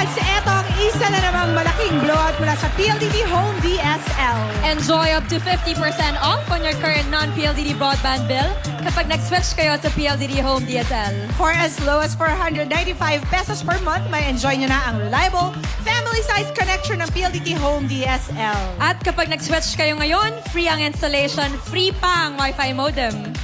Kabags, eto ang isa na namang malaking blowout mula sa PLDT Home DSL. Enjoy up to 50% off on your current non-PLDT broadband bill kapag nag-switch kayo sa PLDT Home DSL. For as low as 495 pesos per month, may enjoy nyo na ang reliable, family-sized connection ng PLDT Home DSL. At kapag nag-switch kayo ngayon, free ang installation, free pa ang Wi-Fi modem.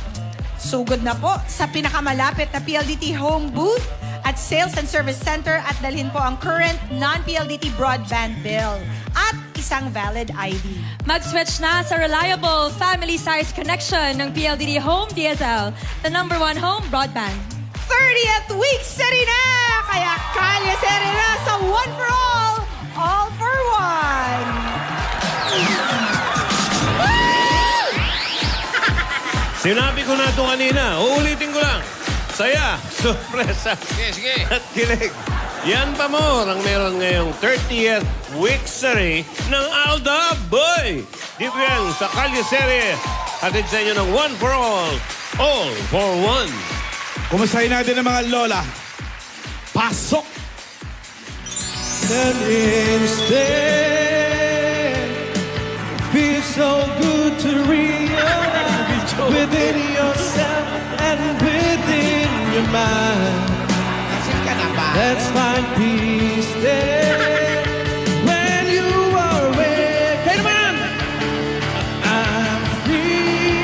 Sugod na po sa pinakamalapit na PLDT Home booth at Sales and Service Center at dalhin po ang current non-PLDT broadband bill at isang valid ID. Mag-switch na sa reliable, family-sized connection ng PLDT Home DSL, the #1 home broadband. 30th week city na! Kaya kalye seri na sa One for All for One! Sinabi ko na ito kanina. Uulitin ko lang. Saya, sorpresa, Sige. at kilig. Yan pa more ang meron ngayong 30th weeksery ng Alda Boy. Dito yan sa Kalye Serie. Hatid sa inyo ng One for All for One. Kumustahin natin ang mga lola. Pasok! And instead, it feels so good to realize within yourself and within your mind. Let's find peace there. When you are awake, hey man, I'm free.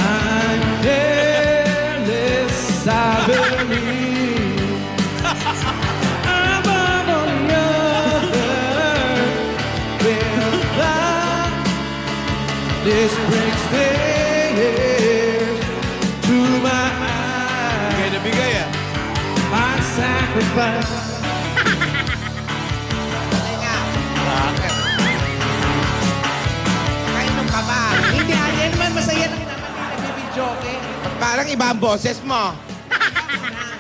I'm careless, I believe. I'm on the other will fly. This brings tears to my eyes. Bigay na bigay ah. My sacrifice. Kainom ka ba? Hindi, yan man. Masaya lang naman. Nagbibidyoke. Parang iba ang boses mo.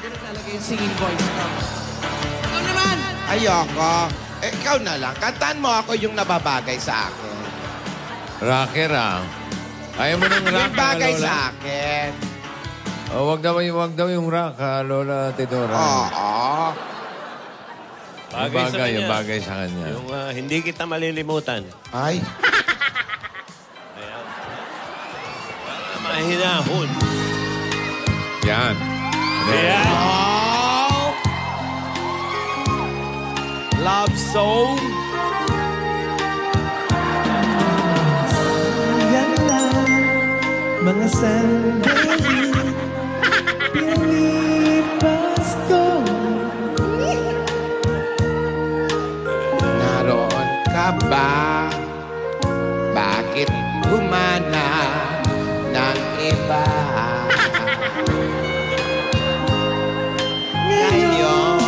Ganun talaga yung singing voice ko. Ikaw naman! Ayoko. Ikaw na lang. Kantaan mo ako yung nababagay sa akin. Rocker ah. Ayaw mo ng rock, Yung bagay Lola? sa akin. Oh, wag daw yung rock, Lola Tidora. Oo. Yung bagay sa kanya. Yung hindi kita malilimutan. Ay. Mahinahon. Yan. Yeah. Oh! Love song. Yan lang, mga sandali, pinilipas ko. Naroon ka ba? Bakit humana ng iba? Ngayon,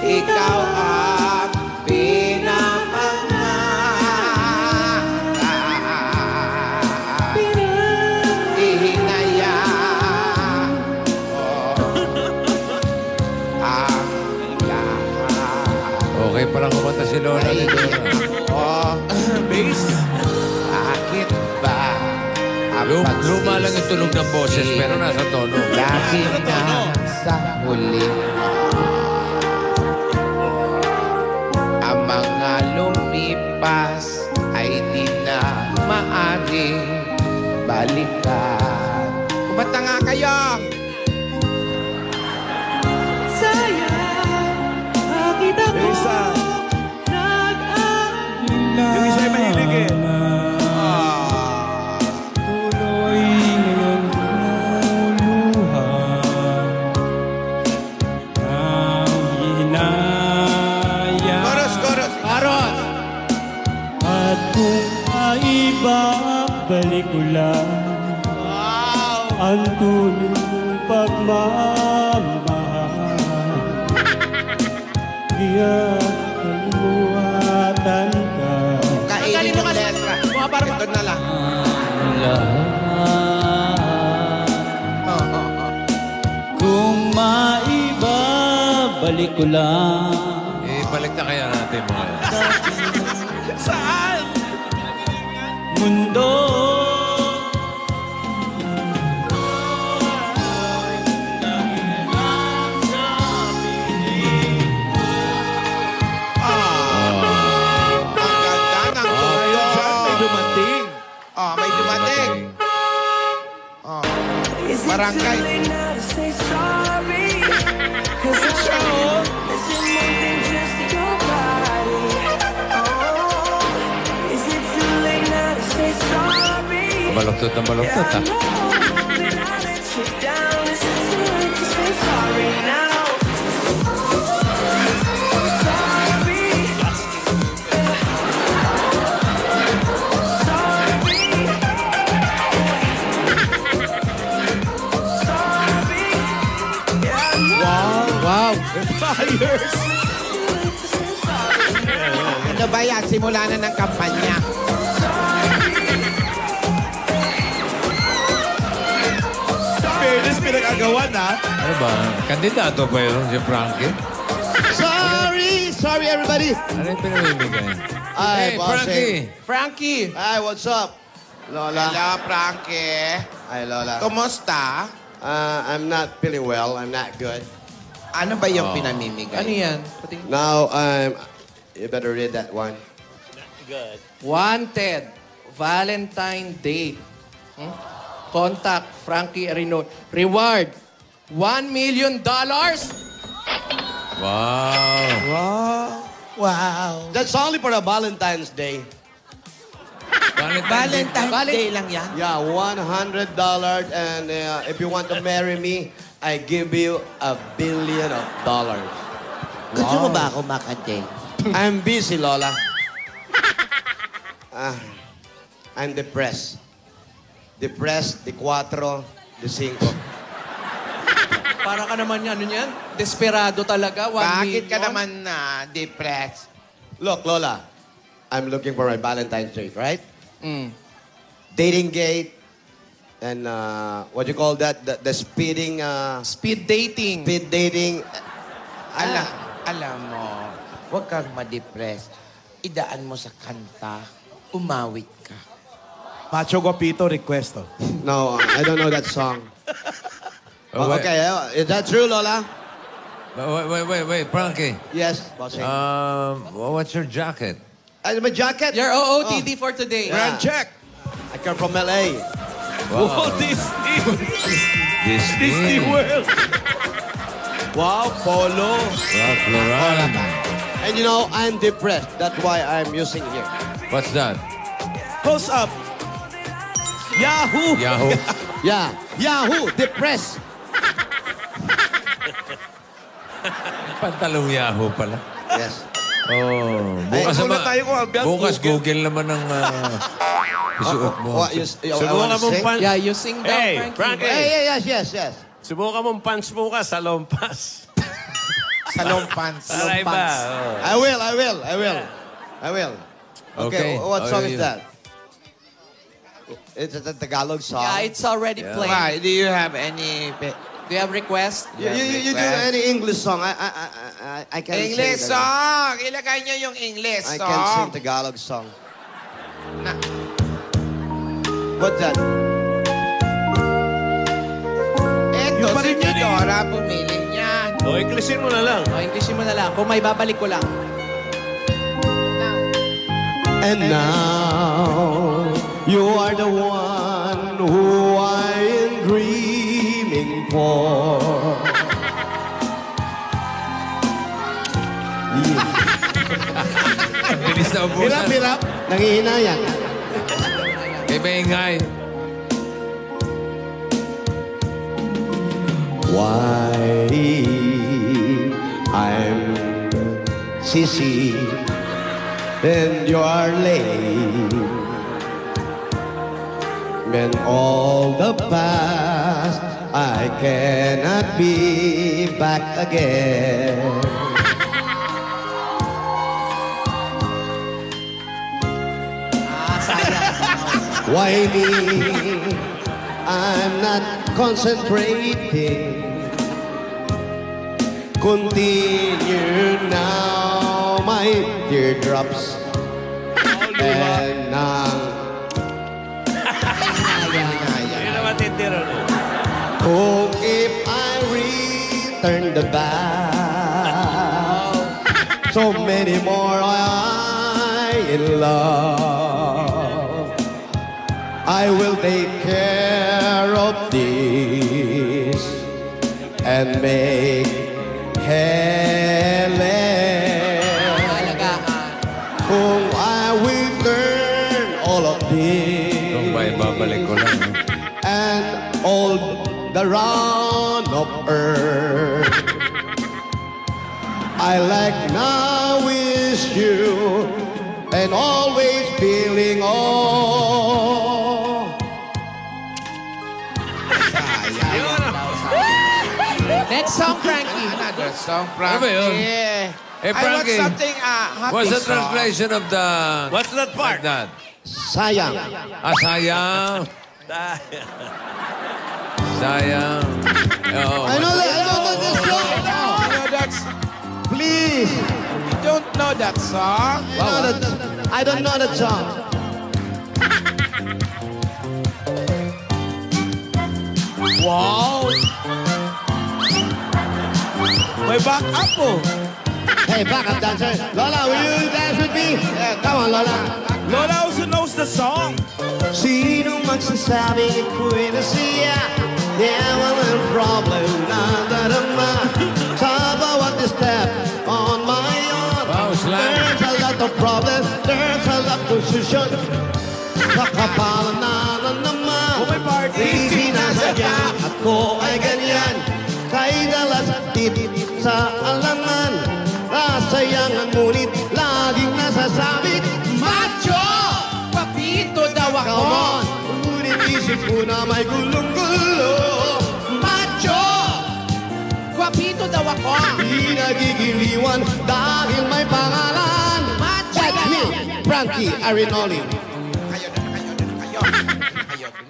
ikaw ang pinapangarap. Ihinayang ko ang lahat. Okay palang kumanta si Lola Tidora. Oh, Bass. bakit ba ang Luma lang yung tunog ng boses, pero nasa tono. lagi nasa huli? Ang mga lumipas ay di na maaring balikan. Kumanta nga kayo! Sayang, bakit ako Yung isa. nag-aalala? Yung isa ay mahilig eh. Tuloy ngayon luluha. Ang hinaya. Chorus! Aros! At kung maibabalik ko lang ang tunong pagmamahal, Diyan kalimutan ka. Kainin yung letra. Ito na lang. Kung maibabalik ko lang Balik na kaya natin mga yan. Saan? mundo, Barangay. Baluktot na baluktot, ha? Wow. Ano ba yan? Simula na ng kampanya. Fairness, pinag-agawan, ha? Ano ba? Kandidato pa yun si Frankie? Sorry everybody. Ano yung pinamimigay? Hi, Hey, bossing. Frankie! Frankie! Hi, what's up? Lola. Hello, Frankie. Hi, Lola. Kumusta? I'm not feeling well. I'm not good. Ano ba yung pinamimigay? Ano yan? Now, you better read that one. Wanted. Valentine Day. Contact Frankie Arino. Reward. $1 million. Wow! Wow. That's only for a Valentine's Day. Valentine's Day lang yan? Yeah, $100. And if you want to marry me, I give you $1 billion. Gusto mo ba ako makadate? I'm busy, Lola. I'm depressed. Depressed, de 4, de 5. Para ka naman yan, ano yan? Desperado talaga. 1 Bakit ka million? naman depressed? Look, Lola, I'm looking for my Valentine's date, right? Mm. Dating gate, and what do you call that? The speeding, Speed dating. speed dating. Alam mo, huwag kang ma-depress. Idaan mo sa kanta, umawit ka. Macho Guapito requesto. No, I don't know that song. Oh, wait. Okay, is that true, Lola? Wait, Frankie. Yes, bossing. What's your jacket? My jacket? Your OOTD for today. Brand check. I come from LA. Walt Disney. Disney. Disney World. Wow, polo. Ralph Lauren. And you know, I'm depressed. That's why I'm using here. What's that? Close up. Yahoo! Yahoo? Yeah, Yahoo, depressed. Pantalong Yahoo pala. Yes. Oh, bukas Ay, naman. tayo kung ang Bukas Google naman ang isuot mo. What, Subukan mong pants. Yeah, you sing down, Hey, Frankie. Frankie. Yes. Subukan mong pants bukas sa lompas. Salong pants. Para iba. Oh. I will. Okay, Okay. what song Oh, is yeah. that? It's a Tagalog song. Yeah, it's already playing. Why? Do you have any Do you have request? You do any English song? I can English sing Tagalog. song? Ilagay niyo yung English I song. can sing Tagalog song. What's that? Eto, Yung pa si rin yun eh. Dora, pumili niyan. O, Englishin mo na lang. O, Englishin mo na lang. Kung may babalik ko lang. And now you are the one who I am dreaming for. Bilis na ubusan. Hirap. Nangihinayang. Kay maingay. Why I'm sissy and you're late. When all the past I cannot be back again. Why me? I'm not concentrating. Continue now, my teardrops. And Yun naman titiro na. kung if I return the back, so many more I in love. I will take care of thee. and make Helen. Alagaan. Kung I will turn all of this Kung ba ibabalik ko lang. and all the round of earth, I like now is you and always feeling all. Next song, Frankie. Another song, Ano ba yun? Frankie. Eh, I want Frankie, something happy what's the song. translation of the... What's that part? Like that? Sayang. Sayang. Sayang. Oo. I know that song. You know that's... Please. You don't know that song? I don't know that song. Wow! May back up po. Hey, backup dancer. Lola, will you dance with me? Yeah, come on, Lola. Lola also knows the song. Sino magsasabing ako'y nasiya? Di walang problem na darama. Sa bawat step on my own. Wow, slam. There's a lot of problems. There's a lot of solution. Nakapalan na naman. Oh, may party. Hindi na sadya ako ay ganyan. Kay dalas titit sa alaman. Nasayangan ngunit laging nasasabi, Macho! Papito daw ako. Come on! Ngunit isip ko na may gulong-gulo. Macho! Papito daw ako. Di nagigiliwan dahil may pangalan. Macho! That's me, Frankie Arinoli.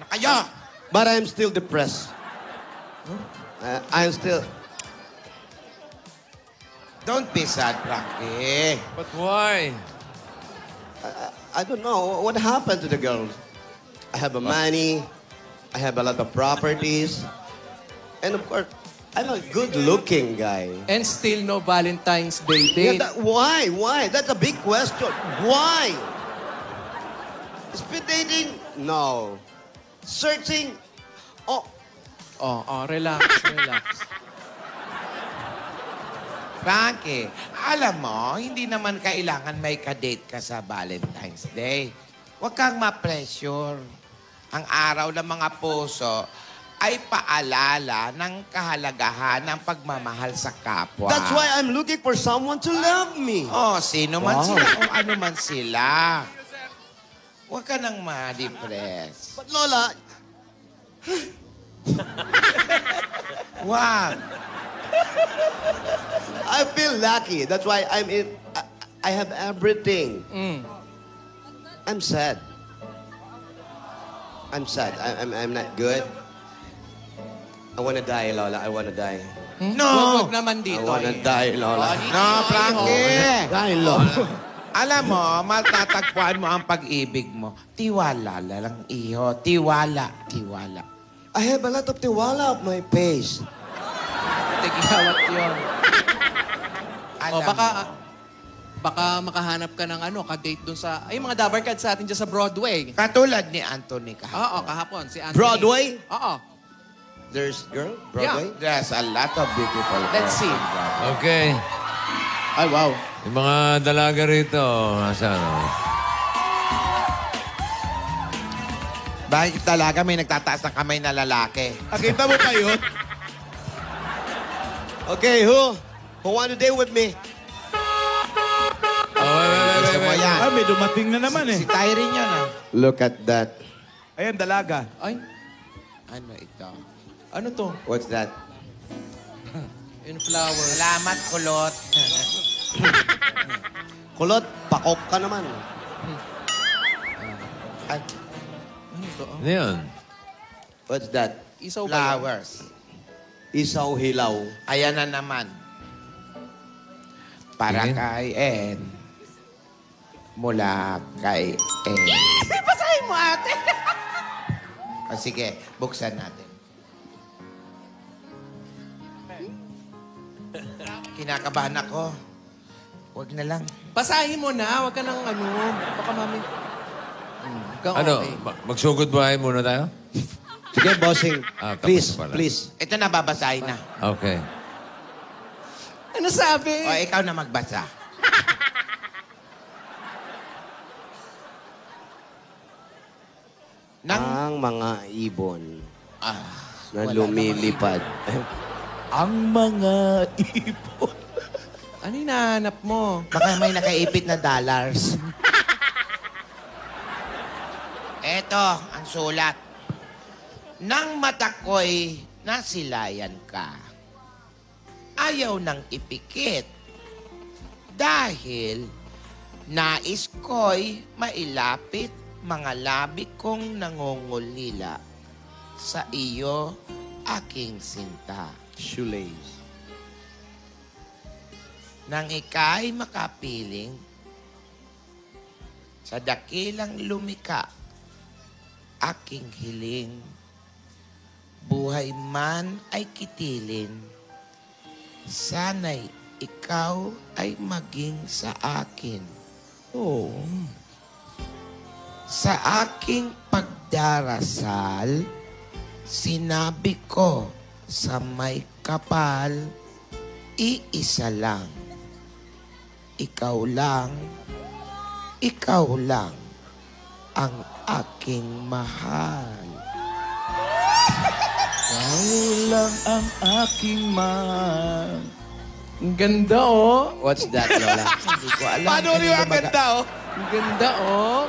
Kayo. But I'm still depressed. I'm still... Don't be sad, Frankie. But why? I don't know what happened to the girls. I have a money. I have a lot of properties. And of course, I'm a good-looking guy. And still no Valentine's Day Yeah, date. why? Why? That's a big question. Why? Speed dating? No. Searching? Oh, Relax, relax. Frankie, alam mo, hindi naman kailangan may ka-date ka sa Valentine's Day. Huwag kang ma-pressure. Ang araw ng mga puso ay paalala ng kahalagahan ng pagmamahal sa kapwa. that's why I'm looking for someone to love me. Oh, sino man Wow. sila o ano man sila. Huwag ka nang ma-depress. But Lola, Wag. I feel lucky. That's why I'm in. I have everything. I'm sad. I'm sad. I'm not good. I wanna die, Lola. I wanna die. No. Huwag naman I dito wanna eh. die, Lola. No, Frankie. Die, Lola. Alam mo, matatagpuan mo ang pag-ibig mo. Tiwala lang, iho. Tiwala. Tiwala. I have a lot of tiwala of my face. Tigawat yun. Alam Baka makahanap ka ng ka-date dun sa, ay mga dabar cards sa atin dyan sa Broadway. Katulad ni Anthony kahapon. Oo, kahapon. Si Anthony. Broadway? Oo. There's girl, Broadway. There's a lot of beautiful Let's girls see. in Broadway. Okay. Ay, wow. Yung mga dalaga rito, nasaan? Bakit talaga may nagtataas ng kamay na lalaki? Nakita mo pa yun? Okay, who want to date with me? Gusto mo yan? Ah, may dumating na naman eh. Si Tyrene yun, ah. Look at that. Ayan, dalaga. Ay, Ano ito? ano to? What's that? In flowers. Salamat, kulot. Kulot, pakok ka naman. At Ano to? Ano yun? What's that? Isaw ba yun? flowers. Isaw hilaw. Ayan na naman. Para Tingin. kay En. Mula kay En. Basahin mo, ate. O sige, buksan natin. Kinakabahan ako. Huwag na lang. Basahin mo na. Huwag ka nang Baka mami... Huwag kang Ano? okay. Magsugod bahay muna tayo? Sige, bossing. Tapos Please, pala. please. Ito na, babasahin na. Okay. Ano sabi? O, ikaw na magbasa. Nang, Ang mga ibon na wala lumilipad. Ang mga ibon. Ano hinahanap mo? baka may nakaipit na dollars. Eto, ang sulat. Nang mata ko'y nasilayan ka, ayaw nang ipikit. Dahil nais ko'y mailapit mga labi kong nangungulila sa iyo, aking sinta. Shoelace. Nang ika'y makapiling sa dakilang lumika, aking hiling, buhay man ay kitilin, sana'y ikaw ay maging sa akin. Oh. Sa aking pagdarasal, sinabi ko sa may kapal, iisa lang. Ikaw lang ang aking mahal. Ikaw lang ang aking Ang ganda, oh. What's that, Lola? Hindi ko alam. Paano rin ang ganda, oh? Ang ganda, oh.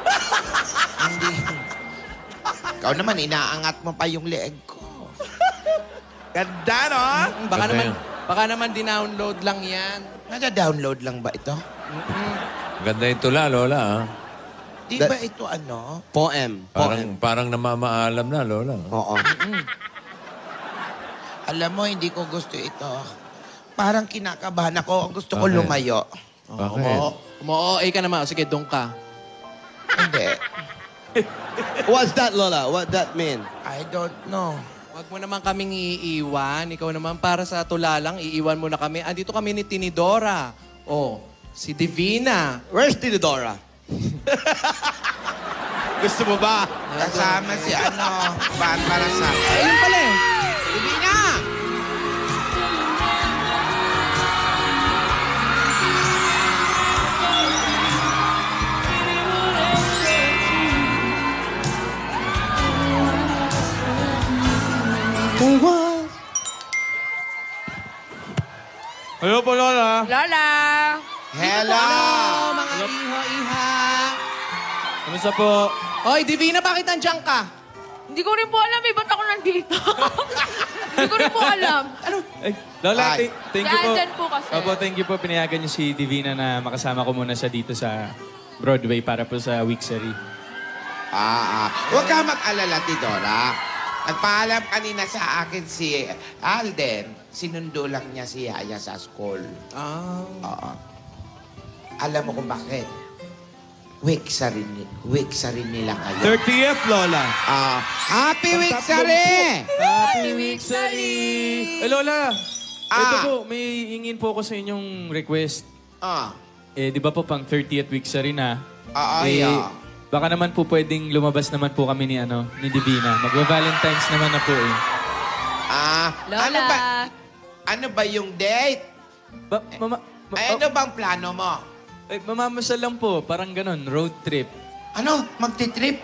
Hindi. Ikaw naman, inaangat mo pa yung leeg ko. Ganda, no? Baka Ganda naman, yun. baka naman dinownload lang yan. Nada-download lang ba ito? Ganda yung tula, Lola. Ah. Di ba ito ano? Poem. Parang namamaalam na, Lola. Oo. Alam mo, hindi ko gusto ito. Parang kinakabahan ako. Gusto ko Bakit? lumayo. Bakit? Umo-OA ka naman. O, sige, doon ka. Hindi. What's that, Lola? What that mean? I don't know. Huwag mo naman kaming iiwan. Ikaw naman para sa tula lang, iiwan mo na kami. Andito kami ni Tinidora. Oh, si Divina. Where's Tinidora? Gusto mo ba? Kasama si ano, para sa... Ayun pala eh. Divina! Hello po, Lola. Lola! Hello! Mga iho-iha. Kamusta po? Hoy, Divina, bakit nandiyan ka? Hindi ko rin po alam eh, ba't ako nandito? Hindi ko rin po alam. Ay, Lola, Ay. thank you po. Andyan po kasi. Opo, thank you po. Pinayagan niyo si Divina na makasama ko muna siya dito sa Broadway para po sa Wixery. Huwag ka mag-alala, Tidora. Nagpaalam kanina sa akin si Alden. Sinundo lang niya si Yaya sa school. Oo. Alam mo kung bakit? Wixery nila kayo. 30th, Lola. Happy Wixery! Happy Wixery! Eh, Lola, ito Ah. po, may hingin po ako sa inyong request. Ah. Eh, di ba po pang 30th Wixery na? Yeah. Baka naman po pwedeng lumabas naman po kami ni Divina. Magwa-Valentine's naman na po eh. Lola! Ano ba yung date? Ano bang plano mo? Mamamasal lang po, parang ganun, road trip. Ano? Magti-trip?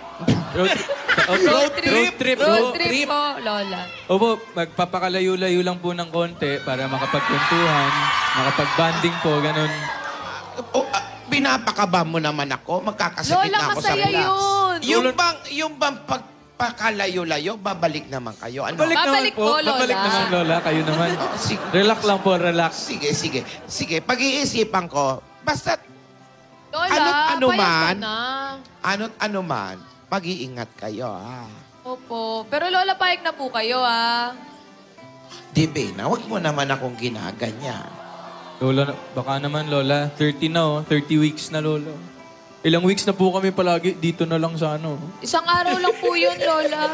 Road trip. Road trip po, Lola. Opo, magpapakalayo-layo lang po ng konti para makapagkwentuhan, makapag-banding po, ganun. Pinapakaba mo naman ako. Magkakasakit Lola, na ako sa masaya relax. yun. Yung bang pagpakalayo-layo, babalik naman kayo. Ano? Babalik po, Lola. Babalik naman, Lola. Kayo naman. Sige. Relax lang po, relax. Sige. Pag-iisipan ko, basta Lola, ano payag ka man. na. ano man, mag-iingat kayo, ha? Opo. Pero Lola, payag na po kayo, ah. Divina, huwag mo naman akong ginaganyan. Lola, baka naman, Lola. 30 na, oh. 30 weeks na, Lola. Ilang weeks na po kami palagi. Dito na lang sa Isang araw lang po yun, Lola.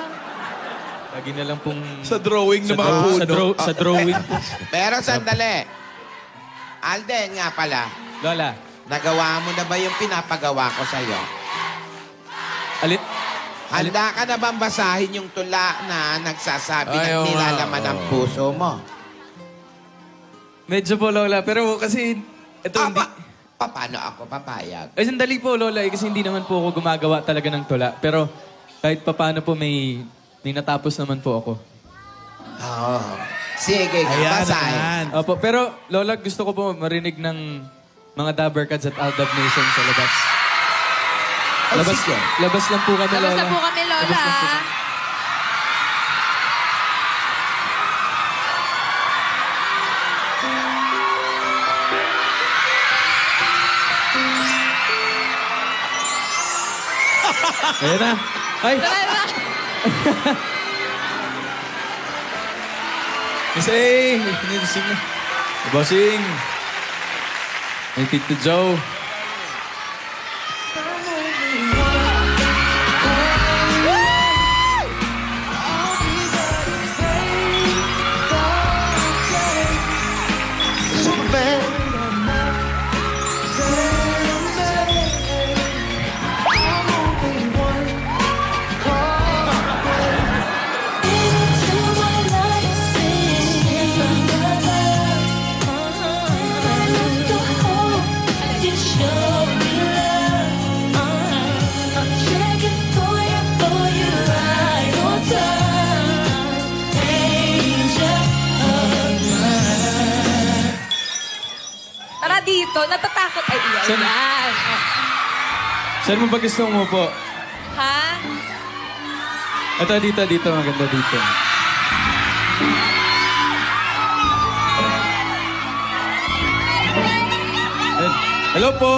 Lagi na lang pong... Sa drawing ng mga puno. Sa drawing po. Pero sandali. Alden nga pala, Lola, nagawa mo na ba yung pinapagawa ko sa'yo? alin? Handa ka na bang basahin yung tula na nagsasabi Ay, ng oo nga, nilalaman ng puso mo? Medyo po, Lola. Pero kasi, ito hindi... Paano ako papayag? Ay, sandali po, Lola. Kasi hindi naman po ako gumagawa talaga ng tula. Pero kahit papaano po may natapos naman po ako. Oo. Sige, basahin. Opo, pero Lola, gusto ko po marinig ng mga Dabbercats at Aldab Nation sa labas. Labas lang po kami, Lola. Labas na po kami, Lola. Labas lang po. Ayan na. Ay! Miss A! Nilising na. Bossing! May Tito Joe. Tara dito, natatakot. Ay, iyan. Saan? Yan. Saan mo ba gusto mo po? Ha? Ito, dito. Maganda dito. Hello po.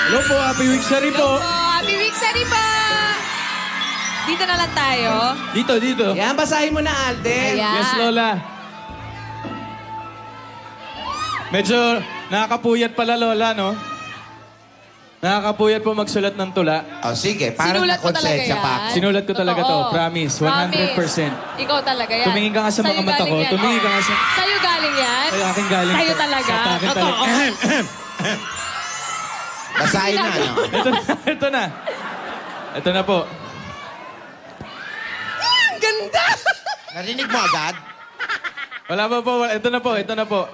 Hello po, Happy Week Sari po. Happy Week, Sari po! Dito na lang tayo. Dito. Yan, basahin mo na, Alden. Ayan. Yes, Lola. Medyo nakakapuyat pala, Lola, no? Nakakapuyat po magsulat ng tula. O sige, parang Sinulat mo talaga nakonsensya yan? pa ako. Sinulat ko talaga to, Totoo. promise, 100%. Ikaw talaga yan. Tumingin ka nga sa mga Sa'yo mata ko, galing yan. tumingin ka nga sa... Sa'yo galing yan? Sa'yo aking galing. Sa'yo talaga? Sa akin talaga. Basahin na, no? Ito na po. Ganda! Narinig mo agad? Wala pa po. Ito na po.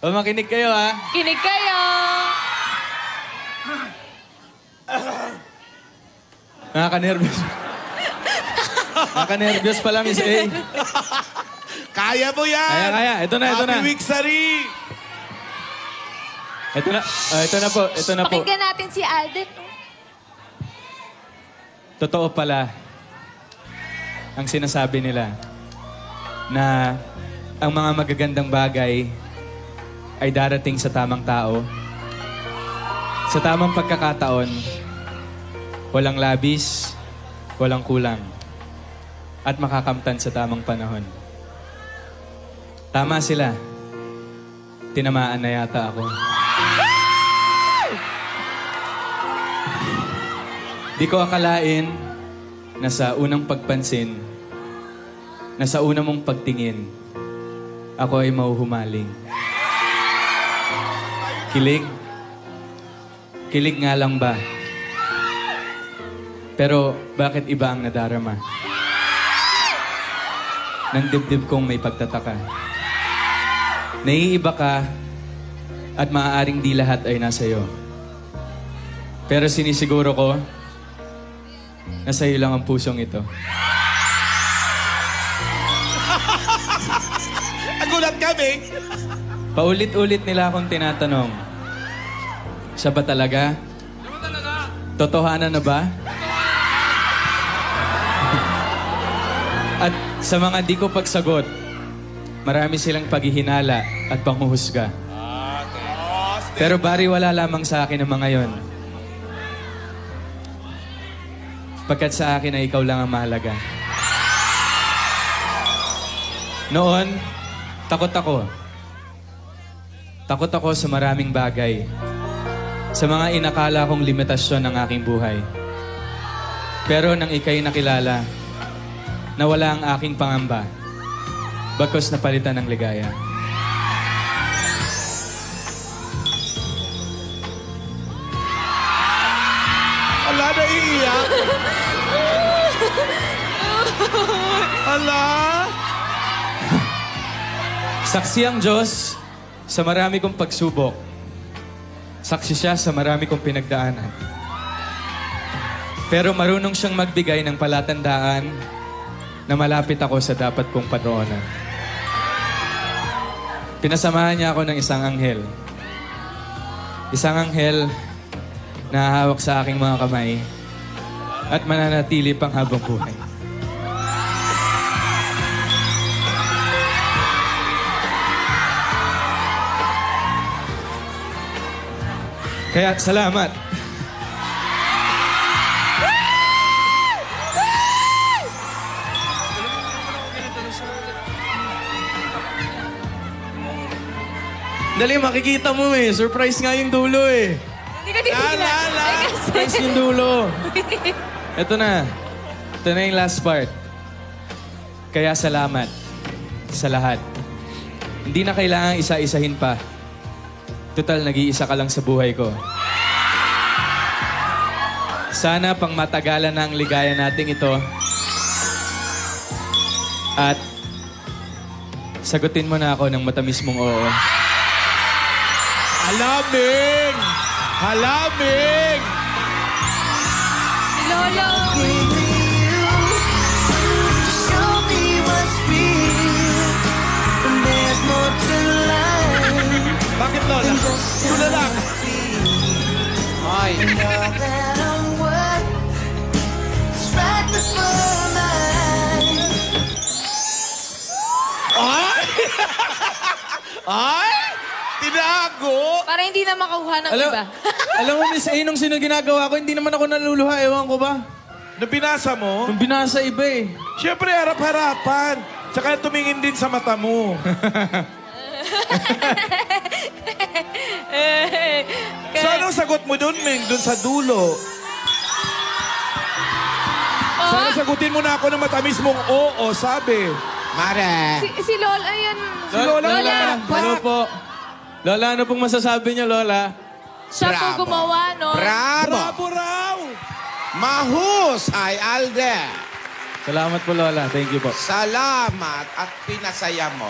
O, makinig kayo, ha? Kinig kayo! Nakaka-nervous. Nakaka-nervous pala, Miss A. Kaya mo yan! Kaya. Ito na. Happy Week Sari! Ito na po. Pakinggan natin si Alden. Totoo pala ang sinasabi nila na ang mga magagandang bagay ay darating sa tamang tao. Sa tamang pagkakataon, walang labis, walang kulang, at makakamtan sa tamang panahon. Tama sila. Tinamaan na yata ako. Di ko akalain na sa unang pagpansin, na sa unang mong pagtingin, ako ay mahuhumaling. Kilig nga lang ba? Pero bakit iba ang nadarama? Nang dibdib kong may pagtataka. Naiiba ka at maaaring di lahat ay nasa iyo. Pero sinisiguro ko, nasa iyo lang ang pusong ito. Nagulat kami! Paulit-ulit nila akong tinatanong, siya ba talaga? Totohanan na ba? At sa mga di ko pagsagot, marami silang paghihinala at panghuhusga. Pero bariwala lamang sa akin ang mga yon. Pagkat sa akin ay ikaw lang ang mahalaga. Noon, takot ako. Takot ako sa maraming bagay. Sa mga inakala kong limitasyon ng aking buhay. Pero nang ika'y nakilala, nawala ang aking pangamba. Bagkus napalitan ng ligaya. umiiyak. Ala! Saksi ang Diyos sa marami kong pagsubok. Saksi siya sa marami kong pinagdaanan. Pero marunong siyang magbigay ng palatandaan na malapit ako sa dapat kong patroonan. Pinasamahan niya ako ng isang anghel. Isang anghel na hawak sa aking mga kamay at mananatili pang habang buhay. Kaya salamat. Dali, makikita mo eh. Surprise nga yung dulo eh. Hindi ka titigilan. Surprise yung dulo. Ito na. Ito na yung last part. Kaya salamat sa lahat. Hindi na kailangan isa-isahin pa. Total, nag-iisa ka lang sa buhay ko. Sana pang matagalan na ang ligaya nating ito. At sagutin mo na ako ng matamis mong oo. Halaming! Halaming! Lolo! Bakit, Lola? Tula lang. Ay. Ay! Ay! Tinago! Para hindi na makuha ng iba. Alam mo, Miss A, nung sino ginagawa ko, hindi naman ako naluluha. Ewan ko ba? Nung binasa mo, Nung binasa iba eh. siyempre harap-harapan. Tsaka tumingin din sa mata mo. So anong sagot mo dun, Ming? Dun sa dulo? Sana sagutin mo na ako ng matamis mong oo, sabi. Mare. Si Lola, ayan. Si Lola, Ano po? Lola, ano pong masasabi niyo, Lola? Siya po Bravo. gumawa, no? Bravo. Bravo raw! Mahusay, Alden. Salamat po, Lola. Thank you po. Salamat at pinasaya mo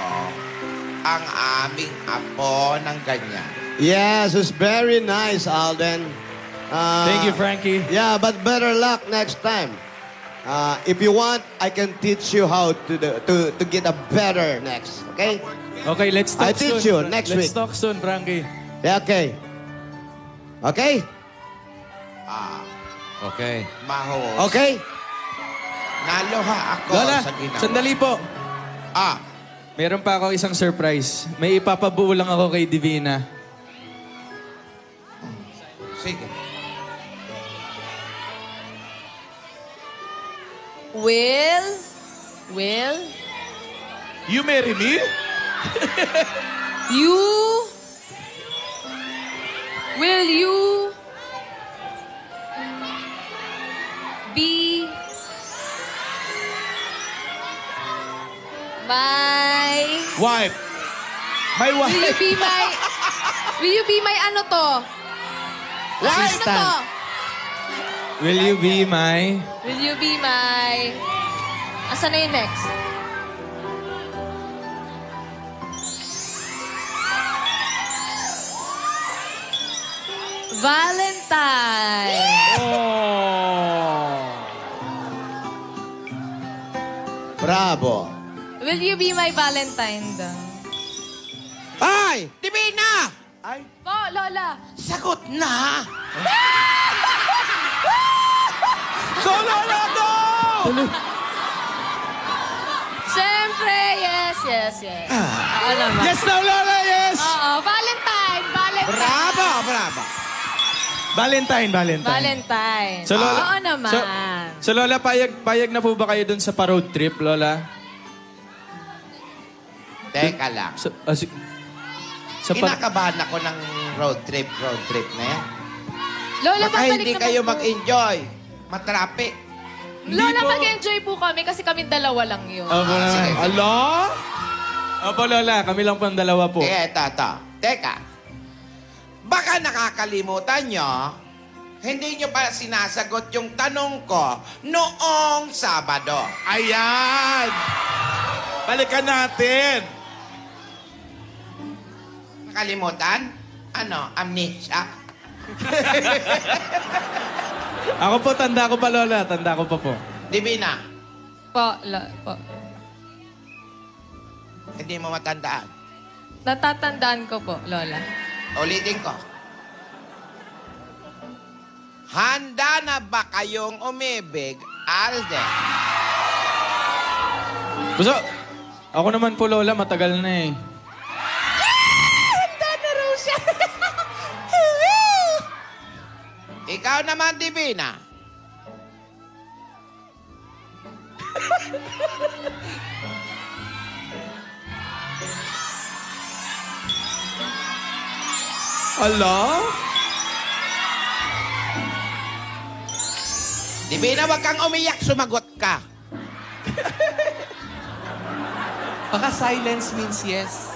ang aming apo ng ganyan. Yes, it's very nice, Alden. Thank you, Frankie. Yeah, but better luck next time. If you want, I can teach you how to get a better next. Okay? Okay, let's talk I teach soon. you next Let's week. talk soon, Frankie. Yeah, okay. Okay? Okay. Mahus. Okay? Naluha ako Lola, sa ginawa. sandali po. Ah, Meron pa ako isang surprise. May ipapabuo lang ako kay Divina. sige. Will You marry me? will you be my... Wife. My Will you wife. be my... Will you be my ano to? Ano to? Will you be my... Will you be my... Asan na yung next? Valentine. Bravo. Will you be my Valentine daw? Ay! Divina! Po, Lola. Sagot na! Go, Lola, go! Siyempre, yes. Oo naman. Yes now, Lola, yes! Oo, Valentine. Bravo, bravo. Valentine. Valentine. So, Lola, Oo naman. So, Lola, payag na po ba kayo dun sa pa-road trip, Lola? Teka lang. Kinakabahan ako ng road trip na yan. Lola, Baka babalik hindi naman kayo po. mag-enjoy. Matrapi. Lola, mag-enjoy po kami kasi kami dalawa lang yun. Opo naman. sige. Ala? Opo, Lola. Kami lang po ang dalawa po. Kaya tata. Teka. Baka nakakalimutan nyo, Hindi nyo pa sinasagot yung tanong ko noong Sabado. Ayan! Balikan natin. Nakalimutan? Ano? Amnesia? Ako po, tanda ko pa, Lola. Tanda ko pa po. Divina, Po. hindi mo matandaan. Natatandaan ko po, Lola. Ulitin ko. Handa na ba kayong umibig, Alden? Gusto, ako naman po, Lola, matagal na eh. Handa na raw siya. Ikaw naman, Divina. Ala? Divina, wag kang umiyak, sumagot ka. Baka silence means yes.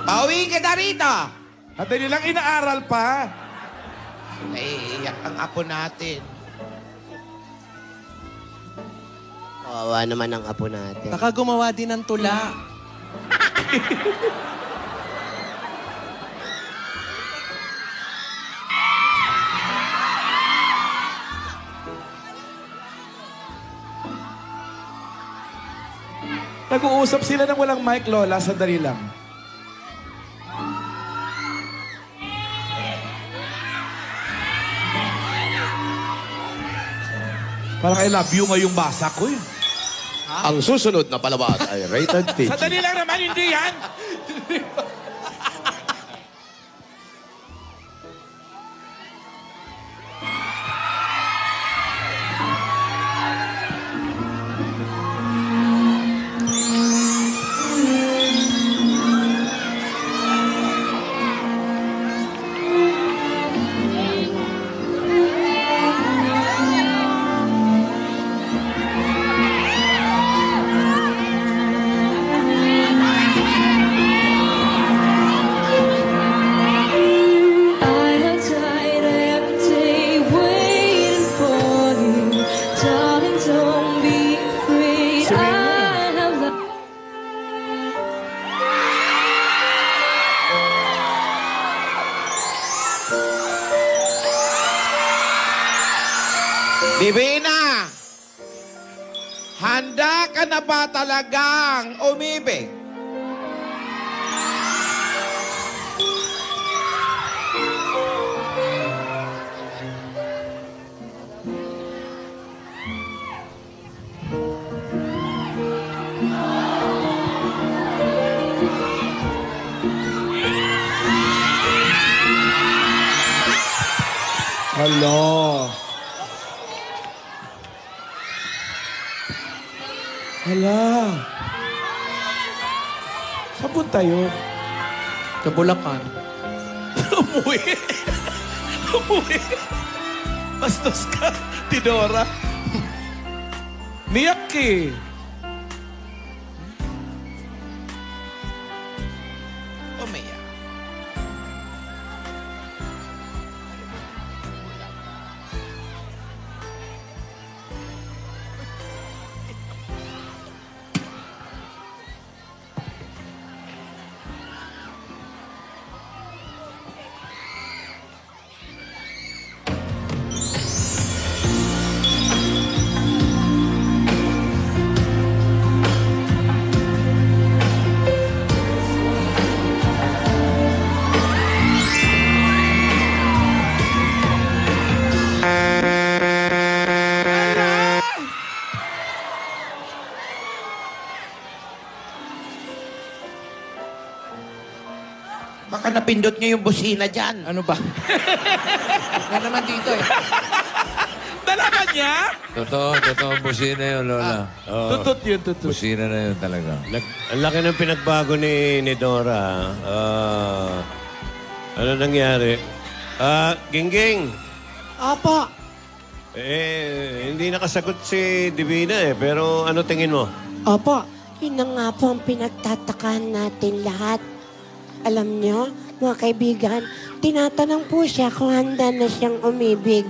Pauwi ka na rito. At nilang inaaral pa. Naiiyak ang apo natin. Kawawa naman ang apo natin. Baka gumawa din ng tula. Nag-uusap sila ng walang mic, Lola. Sandali lang. Parang I love you ngayong basa ko eh. Ang susunod na palabas ay rated PG. Sandali lang naman, hindi yan. Divina, handa ka na ba talagang umibig? Hello. Hala. Saan po tayo? Sa Bulacan. Umuwi. Umuwi. Bastos ka, Tidora. Niyak eh. Umiyak. Baka napindot niyo yung busina dyan. Ano ba? Ano naman dito eh. Nalaman niya? Totoo, busina yun, Lola. Oo. Tutut yun, tutut. Busina na yun talaga. Ang laki ng pinagbago ni Dora. Ano nangyari? Gingging. Apa. Hindi nakasagot si Divina eh. Pero ano tingin mo? Opo, yun na nga po ang pinagtatakahan natin lahat. Alam nyo, mga kaibigan, Tinatanong po siya kung handa na siyang umibig.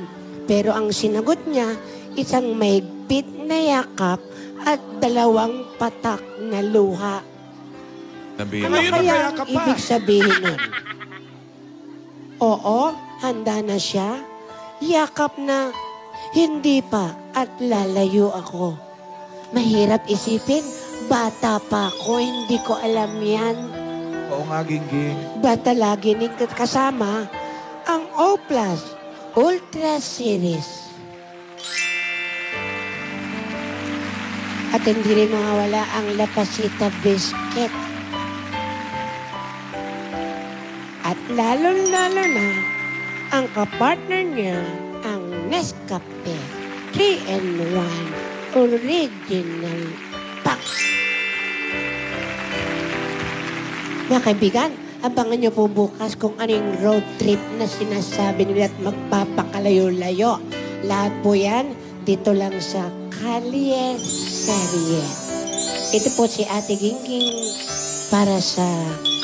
Pero ang sinagot niya, isang mahigpit na yakap at 2 patak na luha. Ano kaya ang ibig sabihin nun? Oo, handa na siya. Yakap na, hindi pa at lalayo ako. Mahirap isipin, bata pa ako, hindi ko alam yan. Oo nga, Gingging. Bata lagi ni kasama ang O+ Ultra Series. At hindi rin mawawala ang Lapasita Biscuit. At lalo-lalo na, ang kapartner niya, ang Nescafe 3-in-1 Original Pack. Mga kaibigan, abangan niyo po bukas kung anong road trip na sinasabi nila at magpapakalayo-layo. Lahat po yan dito lang sa Kalye Serie. Ito po si Ate Gingging para sa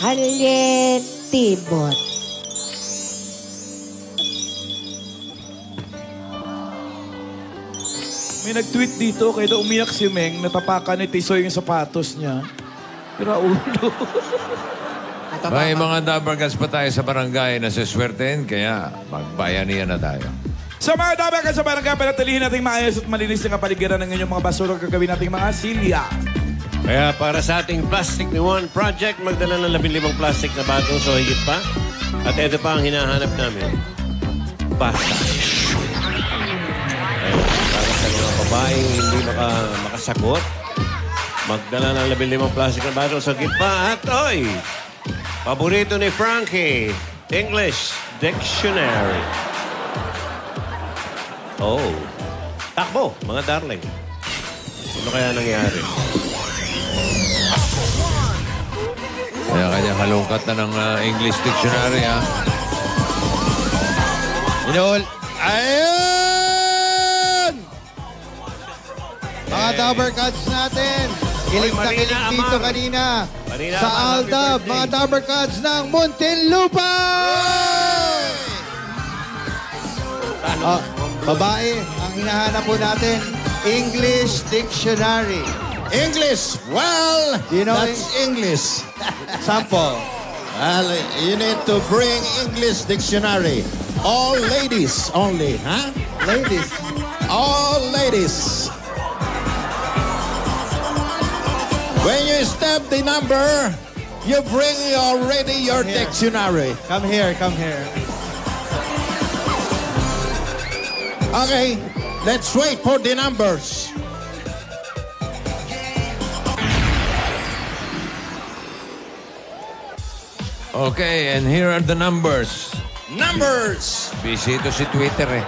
Kalye Tibot. May nag-tweet dito, kaya daw umiyak si Meng, natapakan ni Tisoy yung sapatos niya. Pero ulo. May mga dabargas pa tayo sa barangay na siswertein, kaya magbayanihan na tayo. Sa mga dabagan sa barangay, panatilihin natin maayos at malinis na kapaligiran ng inyong mga basura, gagawin nating mga silya. Kaya para sa ating Plastic ni One Project, magdala ng 15 plastic na bagong so higit pa. At ito pa ang hinahanap namin. Pasta. Para sa mga babaeng hindi makasagot, magdala ng 15 plastic na bagong so higit pa. At oy, paborito ni Frankie, English Dictionary. Oh, takbo, mga darling. Ano kaya nangyari? Kaya kanya halungkat na ng English Dictionary, ha? Ayun! Mga Dabarcats natin. Kilig na kilig dito kanina. Sa Aldab, mga Dabarcats ng Muntinlupa! Babae, ang hinahanap po natin, English Dictionary. English. Well, you know, that's English. Sample. Well, you need to bring English dictionary. All ladies only, huh? Ladies. All ladies. When you step the number, you bring already your dictionary. Come here, come here. Okay, let's wait for the numbers. Okay, and here are the numbers. Numbers! Busy ito si Twitter, eh.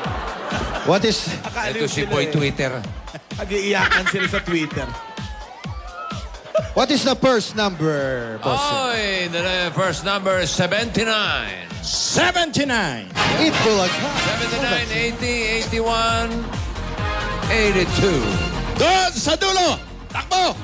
What is... Ito si Boy Twitter. Nag-iiyakan sila sa Twitter. What is the first number, boss? Oy, the first number is 79. 79. Eat bulag. 79, 80, 81, 82. Doon sa dulo! Takbo!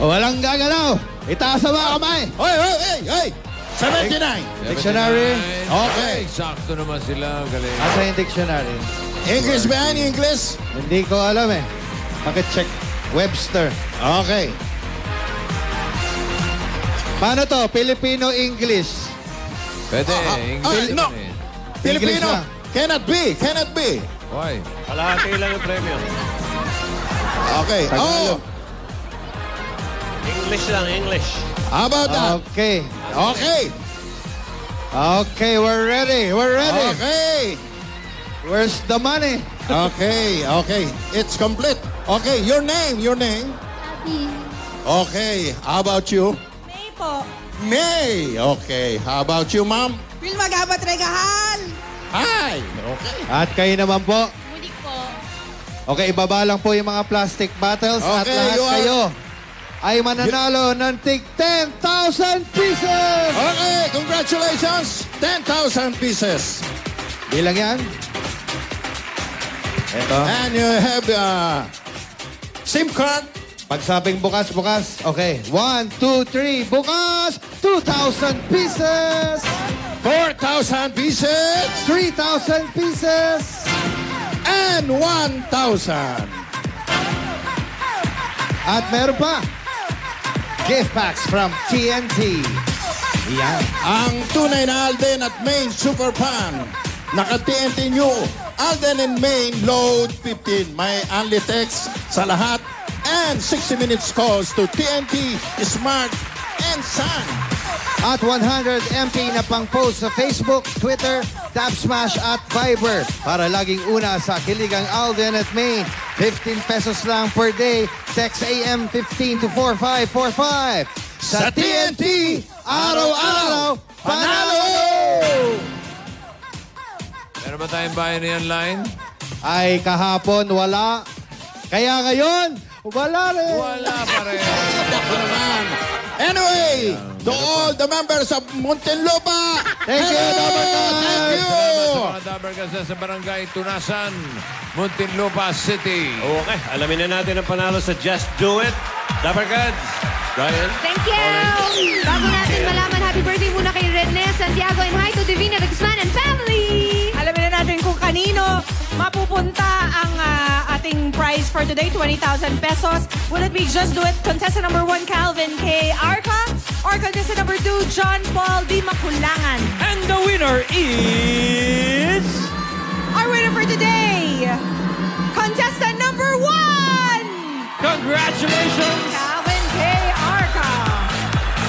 Walang gagalaw. Itaas sa mga kamay. Hoy, hoy, hey, hey! 79. Dictionary. Okay. Sakto naman sila. Galing. Asa yung dictionary? English ba yan? English? Hindi ko alam eh. Pakicheck. Webster. Okay. Paano to? Filipino-English. Pwede. English. No. Filipino. lang. Cannot be. Cannot be. Why? Kalahati lang yung premyo. Okay. Oh. English lang, English. How about that? Okay. Okay. Okay, we're ready. We're ready. Okay. Where's the money? Okay. Okay. It's complete. Okay. Your name. Your name. Abby. Okay. How about you? May po. May. Okay. How about you, ma'am? Will Magabat Regahal. Hi. Okay. At kayo naman po. Monique po. Okay, ibaba lang po yung mga plastic bottles at Okay, lahat you are- kayo ay mananalo ng tig 10,000 pieces! Okay. Congratulations. 10,000 pieces. Bilang yan? Ito. And you have SIM card Pagsabing bukas, bukas. Okay. 1, 2, 3. Bukas! 2,000 pieces! 4,000 pieces! 3,000 pieces! And 1,000! At meron pa. Gift packs from TNT. Yan. Ang tunay na Alden at Main Super Fan. Naka-TNT New. Alden and Main Load 15. May only text sa lahat. And 60 minutes calls to TNT Smart and Sun. At 100 MT na pang post sa Facebook, Twitter, Tap Smash at Viber. Para laging una sa kiligang Alden at Main. 15 pesos lang per day. Text AM 15 to 4545. Sa TNT, araw-araw, panalo! Meron ba tayong bayani online? Ay, kahapon wala. Kaya ngayon, wala rin. Wala pa rin. Ako naman. Anyway, to all the members of Muntinlupa. Thank you, Dabarkad. Thank you. Sa mga Dabarkad sa Barangay Tunasan, Muntinlupa City. Okay, alamin na natin ang panalo sa Just Do It. Dabarkads, Ryan. Thank you! Bago natin malaman, happy birthday muna kay Rene Santiago and hi to Divina de Guzman and family! Alamin na natin kung kanino mapupunta ang ating prize for today, 20,000 pesos. Will it be Just Do It? Contestant number 1, Calvin K. Arca? Or contestant number 2, John Paul D. Makulangan? And the winner is... Our winner for today, contestant number 1! Congratulations! Calvin K. Arca!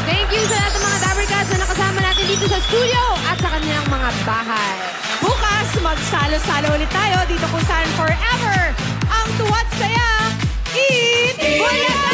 Thank you sa lahat ng mga Dabarkads na nakasama natin dito sa studio at sa kanilang mga bahay. Bukas, magsalo-salo ulit tayo dito kung saan forever ang tuwat saya. Eat! Buya!